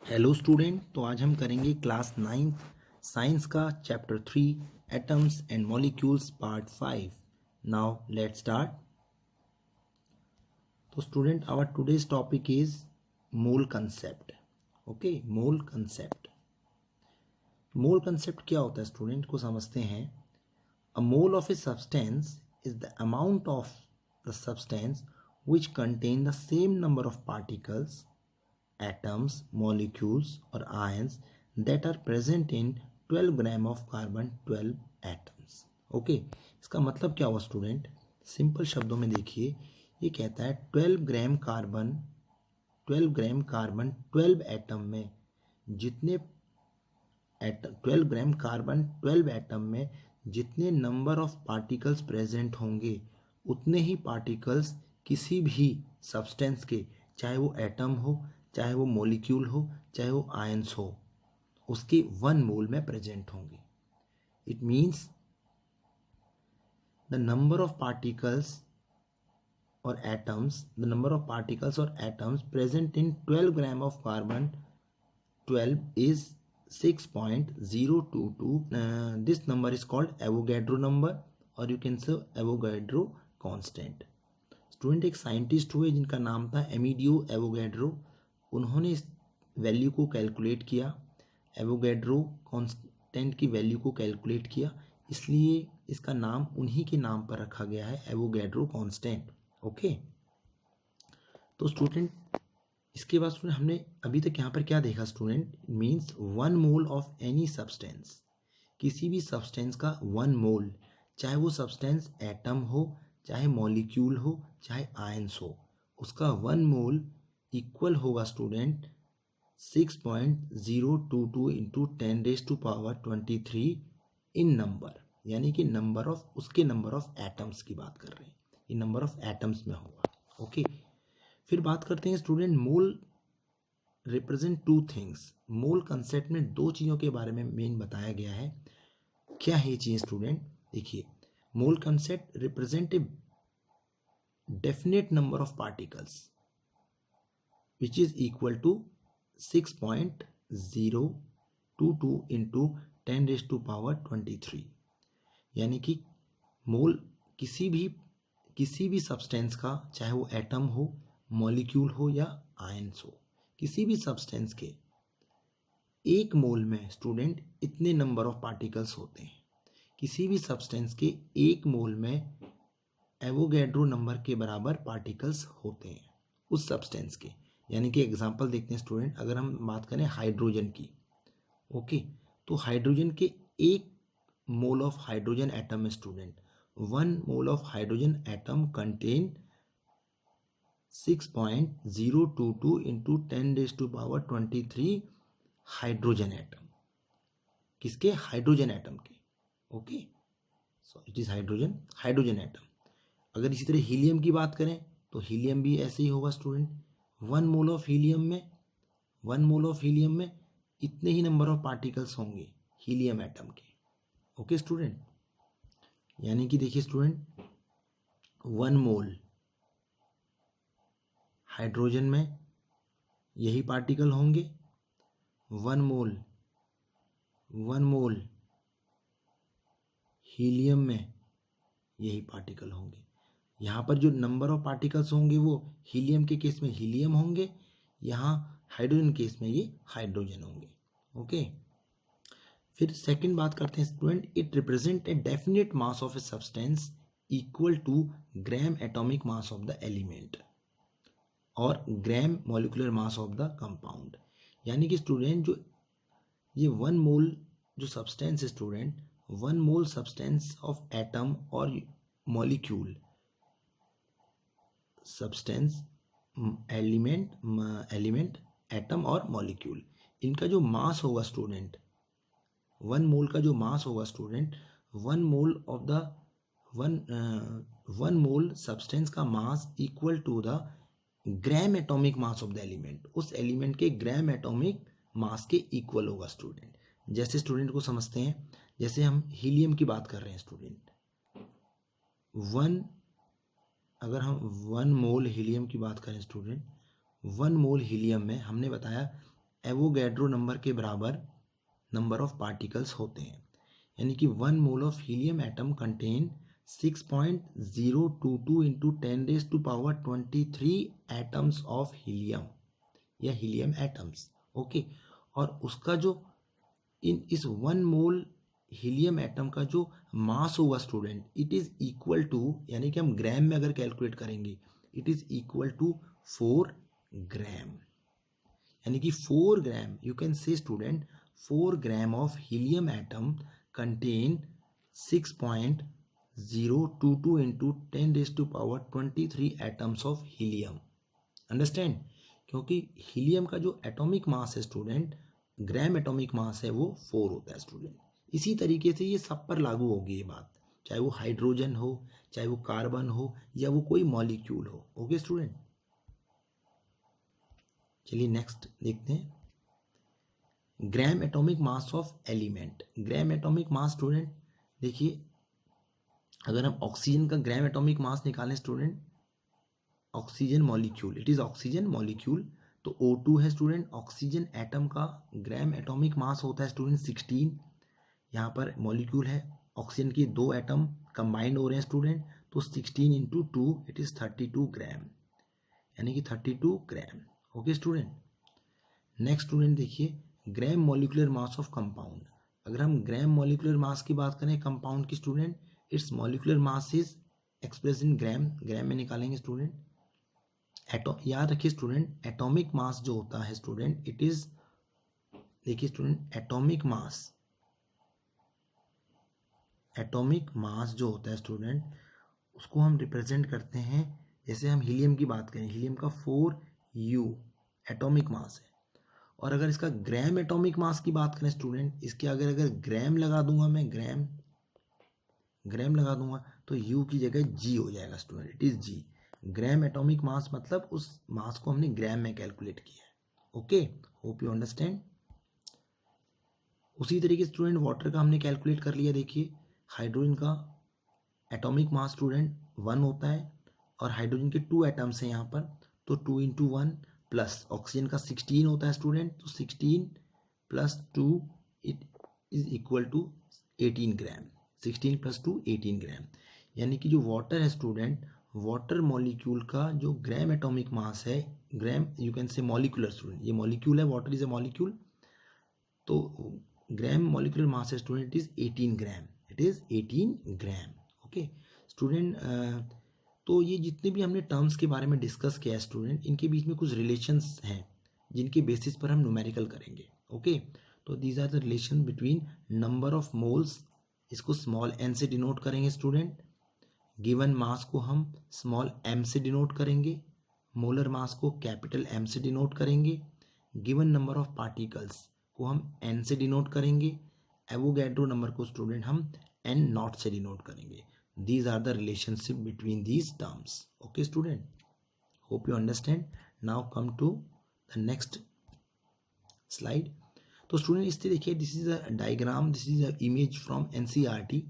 Hello student. तो आज हम करेंगे क्लास 9 साइंस का chapter 3 atoms and molecules part 5। Now let's start. तो student our today's topic is mole concept. Okay, mole concept. Mole concept क्या होता है स्टूडेंट को समझते हैं। A mole of a substance is the amount of the substance which contain the same number of particles, atoms, molecules or ions that are present in 12 gram of carbon 12 atoms. Okay, इसका मतलब क्या हुआ student? Simple शब्दों में देखिए, ये कहता है 12 ग्राम कार्बन 12 एटम में जितने 12 ग्राम कार्बन 12 एटम में जितने नंबर ऑफ पार्टिकल्स प्रेजेंट होंगे उतने ही पार्टिकल्स किसी भी सब्सटेंस के, चाहे वो एटम हो, चाहे वो मॉलिक्यूल हो, चाहे वो आयंस हो, उसके 1 मोल में प्रेजेंट होंगे। It means the number of particles और atoms present in 12 gram of carbon 12 is 6.022. This number is called Avogadro number or you can say Avogadro constant. Student एक साइंटिस्ट हुए जिनका नाम था एमिडियो एवोगैड्रो। उन्होंने इस वैल्यू को कैलकुलेट किया, एवोगैड्रो कांस्टेंट की वैल्यू को कैलकुलेट किया, इसलिए इसका नाम उन्हीं के नाम पर रखा गया है, एवोगैड्रो कांस्टेंट। ओके, तो स्टूडेंट इसके बाद स्टूडेंट हमने अभी तक यहाँ पर क्या देखा student? Means 1 mole of any substance, किसी भी सब्सटेंस का 1 मोल, चाहे वो सब्सटेंस एटम हो, चाहे मॉलिक्यूल हो, चाहे आयंस हो, उसका 1 मोल इक्वल होगा स्टूडेंट 6.022 इंटू 10⁻23 इन नंबर, यानी कि नंबर ऑफ, उसके नंबर ऑफ एटम्स की बात कर रहे हैं, ये नंबर ऑफ एटम्स में होगा। ओके, फिर बात करते हैं स्टूडेंट मोल रिप्रेजेंट 2 थिंग्स। मोल कंसेप्ट में 2 चीज़ों के बारे में मेन बताया गया है। क्या है ये चीज़ स्टूडेंट? देखिए, mole concept represent a definite number of particles which is equal to 6.022 into 10⁻23, यानी कि मोल किसी भी सब्सटेंस का, चाहे वो एटम हो, मॉलिक्यूल हो या आयंस हो, किसी भी सब्सटेंस के 1 मोल में स्टूडेंट इतने नंबर ऑफ पार्टिकल्स होते हैं। किसी भी सब्सटेंस के 1 मोल में एवोगैड्रो नंबर के बराबर पार्टिकल्स होते हैं उस सब्सटेंस के। यानी कि एग्जांपल देखते हैं स्टूडेंट, अगर हम बात करें हाइड्रोजन की, ओके, तो हाइड्रोजन के 1 मोल ऑफ हाइड्रोजन एटम में student 1 mole of hydrogen atom contain 6.022 into 10⁻23 hydrogen atom. किसके? हाइड्रोजन एटम के। Okay, so it is hydrogen atom. अगर इसी तरह हीलियम की बात करें तो हीलियम भी ऐसे ही होगा स्टूडेंट, 1 मोल ऑफ हीलियम में इतने ही नंबर ऑफ पार्टिकल्स होंगे हीलियम एटम के। ओके स्टूडेंट, यानी कि देखिए स्टूडेंट, 1 मोल हाइड्रोजन में यही पार्टिकल होंगे, 1 मोल हीलियम में यही पार्टिकल होंगे। यहाँ पर जो नंबर ऑफ पार्टिकल्स होंगे वो हीलियम के केस में हीलियम होंगे, यहाँ हाइड्रोजन केस में ये हाइड्रोजन होंगे। ओके, फिर सेकंड बात करते हैं student, it represent a definite mass of a substance equal to gram atomic mass of the element और gram molecular mass of the compound. यानी कि स्टूडेंट जो ये 1 मोल जो सब्सटेंस है student, 1 mole substance of atom और मॉलिक्यूल, सब्सटेंस, एलिमेंट, एटम और molecule, इनका जो मास होगा स्टूडेंट, 1 मोल का जो मास होगा student, 1 mole of the 1 mole substance का mass equal to the gram atomic mass of the element, उस एलिमेंट के ग्राम एटॉमिक मास के इक्वल होगा स्टूडेंट। जैसे स्टूडेंट को समझते हैं, जैसे हम हीलियम की बात कर रहे हैं स्टूडेंट, अगर हम 1 मोल हीलियम की बात करें स्टूडेंट, 1 मोल हीलियम में हमने बताया एवोगैड्रो नंबर के बराबर नंबर ऑफ पार्टिकल्स होते हैं। यानी कि 1 mole of helium atom contain 6.022 into 10⁻23 atoms of helium या हीलियम एटम्स। ओके, और उसका जो इस 1 मोल हीलियम एटम का जो मास होगा student, it is equal to, यानी कि हम ग्राम में अगर कैलकुलेट करेंगे, it is equal to 4 gram. यानी कि 4 gram, you can say student 4 gram of helium atom contain 6.022 into 10⁻23 atoms of helium. Understand? क्योंकि हीलियम का जो एटॉमिक मास है स्टूडेंट, ग्राम एटॉमिक मास है, वो 4 होता है स्टूडेंट। इसी तरीके से ये सब पर लागू होगी ये बात, चाहे वो हाइड्रोजन हो, चाहे वो कार्बन हो, या वो कोई मॉलिक्यूल हो। ओके स्टूडेंट, चलिए नेक्स्ट देखते हैं। ग्राम atomic mass of element. Gram atomic mass student देखिए, अगर हम ऑक्सीजन का ग्राम एटॉमिक मास निकालें student, oxygen molecule, it is oxygen molecule, तो O2 है स्टूडेंट। ऑक्सीजन एटम का ग्राम एटॉमिक मास होता है स्टूडेंट 16। यहाँ पर मॉलिक्यूल है, ऑक्सीजन की 2 एटम कंबाइंड हो रहे हैं स्टूडेंट, तो 16 इंटू 2 इट इज 32 ग्राम, यानी कि 32 ग्राम। ओके स्टूडेंट, नेक्स्ट स्टूडेंट देखिए, ग्राम मॉलिकुलर मास ऑफ कंपाउंड। अगर हम ग्राम मॉलिकुलर मास की बात करें कंपाउंड की student, its molecular mass is express in gram, gram में निकालेंगे स्टूडेंट। याद रखिए स्टूडेंट, एटॉमिक मास जो होता है स्टूडेंट, इट इज, देखिए स्टूडेंट, एटॉमिक मास जो होता है स्टूडेंट, उसको हम रिप्रेजेंट करते हैं, जैसे हम हीलियम की बात करें, हीलियम का 4U एटॉमिक मास है, और अगर इसका ग्राम एटॉमिक मास की बात करें स्टूडेंट, इसके अगर ग्राम लगा दूंगा मैं, ग्राम लगा दूंगा, तो U की जगह G हो जाएगा student, it is G। Gram atomic मास मतलब उस मास को हमने ग्राम में कैलकुलेट किया है। Okay, hope you understand. उसी तरीके स्टूडेंट वाटर का हमने कैलकुलेट कर लिया। देखिए, हाइड्रोजन का एटॉमिक मास स्टूडेंट 1 होता है, और हाइड्रोजन के 2 एटम्स हैं यहाँ पर, तो 2 इंटू 1 प्लस ऑक्सीजन का 16 होता है स्टूडेंट, तो 16 plus 2 it is equal to 18 gram. 16 plus 2 18 gram. यानी कि जो वाटर है स्टूडेंट, वाटर मॉलिक्यूल का जो ग्राम एटॉमिक मास है, ग्राम यू कैन से मॉलिक्यूलर स्टूडेंट, ये मॉलिक्यूल है, वाटर इज ए मॉलिक्यूल, तो ग्राम मॉलिक्यूलर मास है student is 18 gram, it is 18 gram. Okay student, तो ये जितने भी हमने टर्म्स के बारे में डिस्कस किया है स्टूडेंट, इनके बीच में कुछ रिलेशंस हैं जिनके बेसिस पर हम न्यूमेरिकल करेंगे। ओके, तो these are the relation between number of moles, इसको स्मॉल n से डिनोट करेंगे स्टूडेंट, गिवन मास को हम स्मॉल m से डिनोट करेंगे, मोलर मास को कैपिटल M से डिनोट करेंगे, गिवन नंबर ऑफ पार्टिकल्स को हम n से डिनोट करेंगे, एवोगैड्रो नंबर को स्टूडेंट हम n नॉट से डिनोट करेंगे। These are the relationship between these terms. Okay student, hope you understand. Now come to the next slide. तो स्टूडेंट इससे देखिए, this is a diagram, this is a image from NCERT।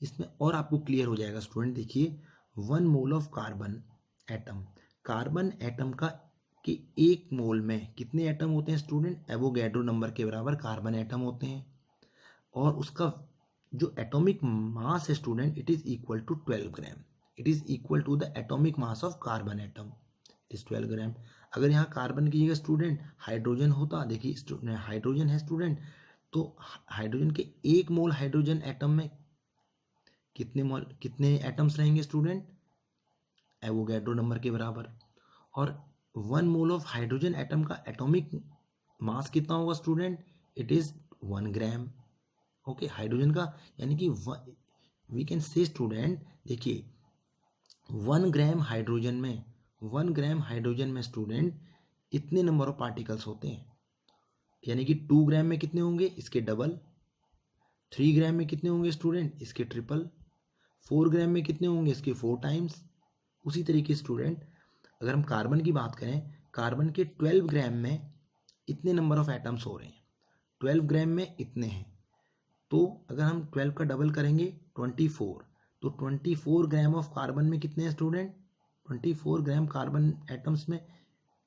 इसमें और आपको clear हो जाएगा student. देखिए, 1 mole of carbon atom, carbon atom का कि 1 मोल में कितने एटम होते हैं स्टूडेंट, एवोगैड्रो नंबर के बराबर कार्बन एटम होते हैं, और उसका जो एटॉमिक मास है student, it is equal to 12 gram, it is equal to the atomic mass of carbon atom, it is 12 gram. अगर यहाँ कार्बन की जगह स्टूडेंट हाइड्रोजन होता, देखिए हाइड्रोजन है स्टूडेंट, तो हाइड्रोजन के 1 मोल हाइड्रोजन एटम में कितने एटम्स रहेंगे स्टूडेंट, एवोगैड्रो नंबर के बराबर। और 1 मोल ऑफ हाइड्रोजन एटम का एटॉमिक मास कितना होगा student, it is 1 gram. Okay, hydrogen का, यानी कि वी कैन से स्टूडेंट, देखिए 1 ग्राम हाइड्रोजन में स्टूडेंट इतने नंबर ऑफ पार्टिकल्स होते हैं, यानी कि 2 ग्राम में कितने होंगे, इसके डबल। 3 ग्राम में कितने होंगे स्टूडेंट, इसके ट्रिपल। 4 ग्राम में कितने होंगे, इसके 4 टाइम्स। उसी तरीके स्टूडेंट, अगर हम कार्बन की बात करें, कार्बन के 12 ग्राम में इतने नंबर ऑफ एटम्स हो रहे हैं, 12 ग्राम में इतने हैं, तो अगर हम 12 का डबल करेंगे 24, तो 24 ग्राम ऑफ कार्बन में कितने हैं स्टूडेंट, 24 ग्राम कार्बन एटम्स में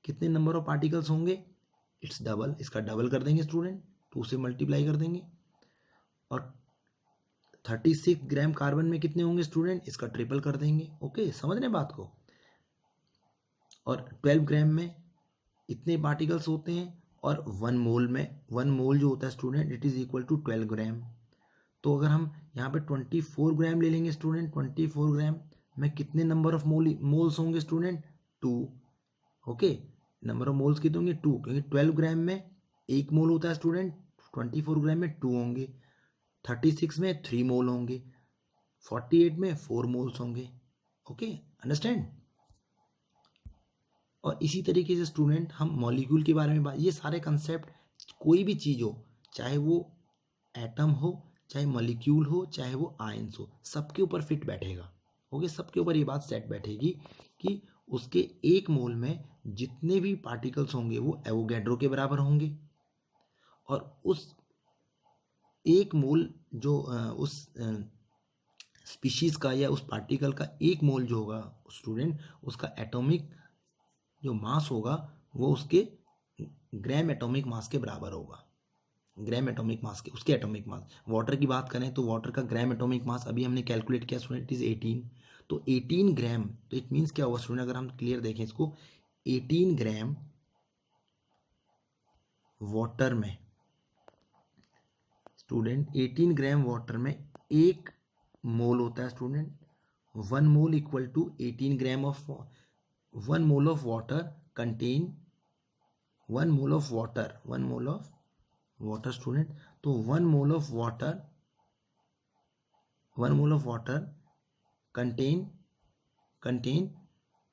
कितने नंबर ऑफ पार्टिकल्स होंगे, इट्स डबल, इसका डबल कर देंगे स्टूडेंट, 2 से मल्टीप्लाई कर देंगे। और 36 ग्राम कार्बन में कितने होंगे स्टूडेंट, इसका ट्रिपल कर देंगे। ओके, समझ रहे हैं बात को। और 12 ग्राम में इतने पार्टिकल्स होते हैं, और 1 मोल में 1 मोल जो होता है student it is equal to 12 gram. तो अगर हम यहाँ पे 24 ग्राम ले लेंगे स्टूडेंट, 24 ग्राम में कितने नंबर ऑफ मोल्स होंगे student, 2। Okay, number of moles कितने होंगे, 2, क्योंकि 12 ग्राम में 1 मोल होता है स्टूडेंट, 24 ग्राम में 2 होंगे, 36 में 3 मोल होंगे, 48 में 4 मोल्स होंगे। Okay, understand. और इसी तरीके से स्टूडेंट हम मॉलिक्यूल के बारे में बात, ये सारे कंसेप्ट कोई भी चीज़ हो, चाहे वो एटम हो, चाहे मॉलिक्यूल हो, चाहे वो आयंस हो, सबके ऊपर फिट बैठेगा। ओके, सबके ऊपर ये बात सेट बैठेगी कि उसके 1 मोल में जितने भी पार्टिकल्स होंगे वो एवोगैड्रो के बराबर होंगे, और उस 1 मोल जो उस स्पीशीज का या उस पार्टिकल का 1 मोल जो होगा स्टूडेंट, उसका एटॉमिक जो मास होगा वो उसके ग्राम एटॉमिक मास के बराबर होगा। ग्राम एटॉमिक मास के, उसके एटॉमिक मास। वाटर की बात करें तो वाटर का ग्राम एटॉमिक मास अभी हमने कैलकुलेट किया स्टूडेंट, इट इज 18। तो 18 ग्राम, तो इट मीन्स क्या होगा स्टूडेंट, अगर हम क्लियर देखें इसको, 18 ग्राम वाटर में स्टूडेंट, 18 ग्राम वाटर में 1 मोल होता है student. 1 mole equal to 18 gram of 1 mole of water contain 1 mole of water, 1 mole of water student. तो 1 mole of water, 1 mole of water contain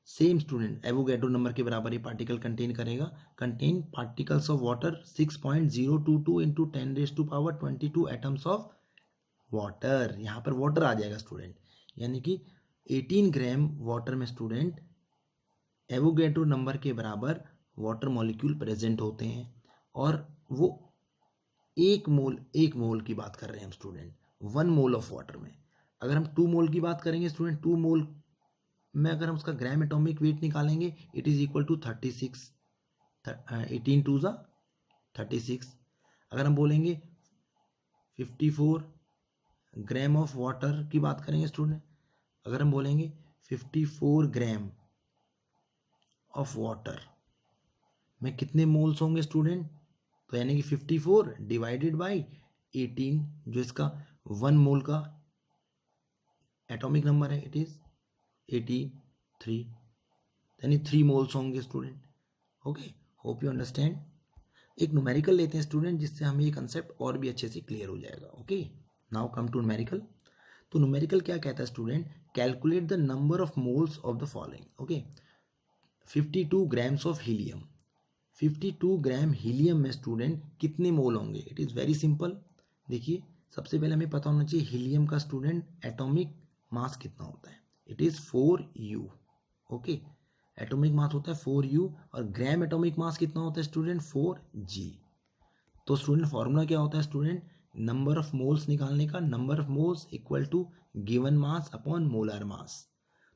same student Avogadro number के बराबर ये particle contain करेगा। Contain particles of water 6.022 into 10⁻22 atoms of water. यहाँ पर water आ जाएगा student, यानी कि 18 ग्राम वाटर में स्टूडेंट एवोगैड्रो नंबर के बराबर वाटर मॉलिक्यूल प्रेजेंट होते हैं, और वो 1 मोल की बात कर रहे हैं हम स्टूडेंट, 1 मोल ऑफ वाटर में। अगर हम 2 मोल की बात करेंगे स्टूडेंट, 2 मोल में अगर हम उसका ग्राम एटॉमिक वेट निकालेंगे it is equal to 36, 18 two ज़ा 36। अगर हम बोलेंगे 54 ग्राम ऑफ वाटर की बात करेंगे स्टूडेंट, अगर हम बोलेंगे 54 ग्राम ऑफ वाटर में कितने मोल्स होंगे स्टूडेंट, तो यानी कि 54 डिवाइडेड बाई 18, जो इसका 1 मोल का एटॉमिक नंबर है इट इज 83, यानी 3 मोल्स होंगे student. Okay, hope you understand. एक न्यूमेरिकल लेते हैं स्टूडेंट, जिससे हमें ये कंसेप्ट और भी अच्छे से क्लियर हो जाएगा। Okay, now come to numerical. तो न्यूमेरिकल क्या कहता है student, calculate the number of moles of the following. Okay, 52 grams of helium, 52 gram helium में स्टूडेंट कितने मोल होंगे। It is very simple. देखिए, सबसे पहले हमें पता होना चाहिए हीलियम का स्टूडेंट एटॉमिक मास कितना होता है, it is 4u। Okay, atomic mass होता है 4u, और ग्राम एटॉमिक मास कितना होता है स्टूडेंट, 4g। तो स्टूडेंट फॉर्मूला क्या होता है स्टूडेंट, नंबर ऑफ मोल्स निकालने का, number of moles equal to given mass upon molar mass.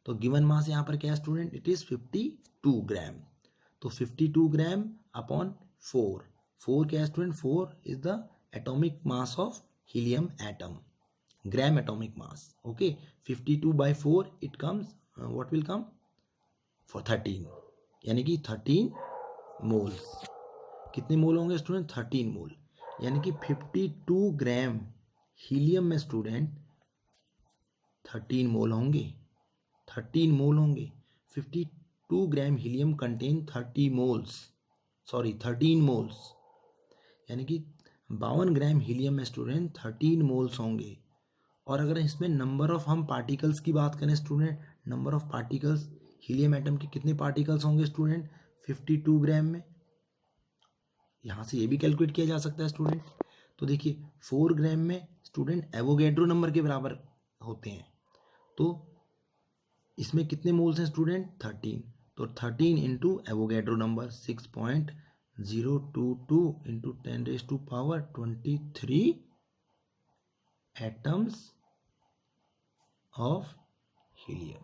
तो गिवन मास यहाँ पर क्या है स्टूडेंट, इट इज़ 52 ग्राम। तो 52 ग्राम अपॉन 4, 4 क्या है student, 4 is the atomic mass of helium atom, gram atomic mass. Okay, 52 by 4 it comes, what will come, for 13, यानी कि 13 मोल्स। कितने मोल होंगे स्टूडेंट, 13 मोल, यानी कि 52 ग्राम हीलियम में स्टूडेंट 13 मोल होंगे, 13 मोल होंगे। 52 gram helium contain 30 moles, sorry 13 moles, यानी कि 52 ग्राम हीलियम में स्टूडेंट 13 मोल्स होंगे। और अगर इसमें नंबर ऑफ हम पार्टिकल्स की बात करें student, number of particles helium atom के कितने पार्टिकल्स होंगे स्टूडेंट, 52 ग्राम में। यहाँ से ये भी कैलकुलेट किया जा सकता है स्टूडेंट। तो देखिए 4 ग्राम में स्टूडेंट एवोगैड्रो नंबर के बराबर होते हैं, तो इसमें कितने मोल्स हैं स्टूडेंट, 13। तो 13 into Avogadro number 6.022 into 10⁻23 atoms of helium.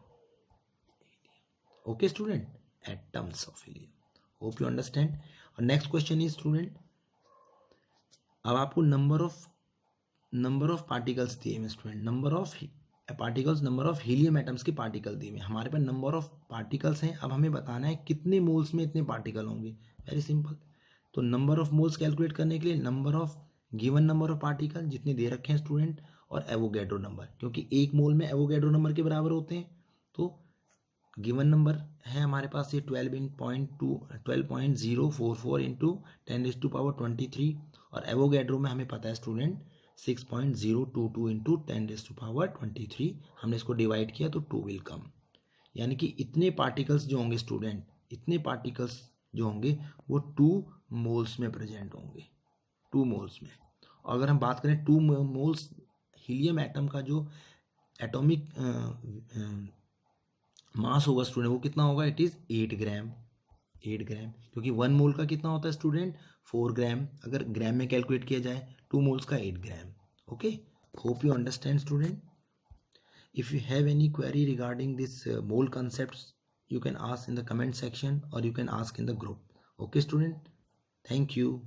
Okay student, atoms of helium, hope you understand. और नेक्स्ट क्वेश्चन इज स्टूडेंट, अब आपको नंबर ऑफ पार्टिकल्स दिए हैं student, number of particles, number of helium atoms के particle दिए हैं, हमारे पास number of particles हैं। अब हमें बताना है कितने मोल्स में इतने पार्टिकल होंगे। वेरी सिंपल, तो नंबर ऑफ मोल्स कैलकुलेट करने के लिए number of given number of particle जितने दे रखे हैं स्टूडेंट, और एवोगैड्रो नंबर, क्योंकि एक मोल में एवोगैड्रो नंबर के बराबर होते हैं। तो गिवन नंबर है हमारे पास ये 12.044 इंटू 10⁻23, और एवोगैड्रो में हमें पता है स्टूडेंट 6.022 इंटू 10⁻23। हमने इसको डिवाइड किया तो 2 विल कम, यानी कि इतने पार्टिकल्स जो होंगे स्टूडेंट, इतने पार्टिकल्स जो होंगे वो 2 मोल्स में प्रेजेंट होंगे, 2 मोल्स में। और अगर हम बात करें 2 मोल्स हीलियम एटम का जो एटॉमिक मास होगा स्टूडेंट, वो कितना होगा, इट इज़ 8 ग्राम, 8 ग्राम, क्योंकि 1 मोल का कितना होता है स्टूडेंट 4 ग्राम, अगर ग्राम में कैलकुलेट किया जाए 2 मोल्स का 8 gram. Okay, hope you understand student. If you have any query regarding this mole concepts, you can ask in the comment section or you can ask in the group. Okay student, thank you.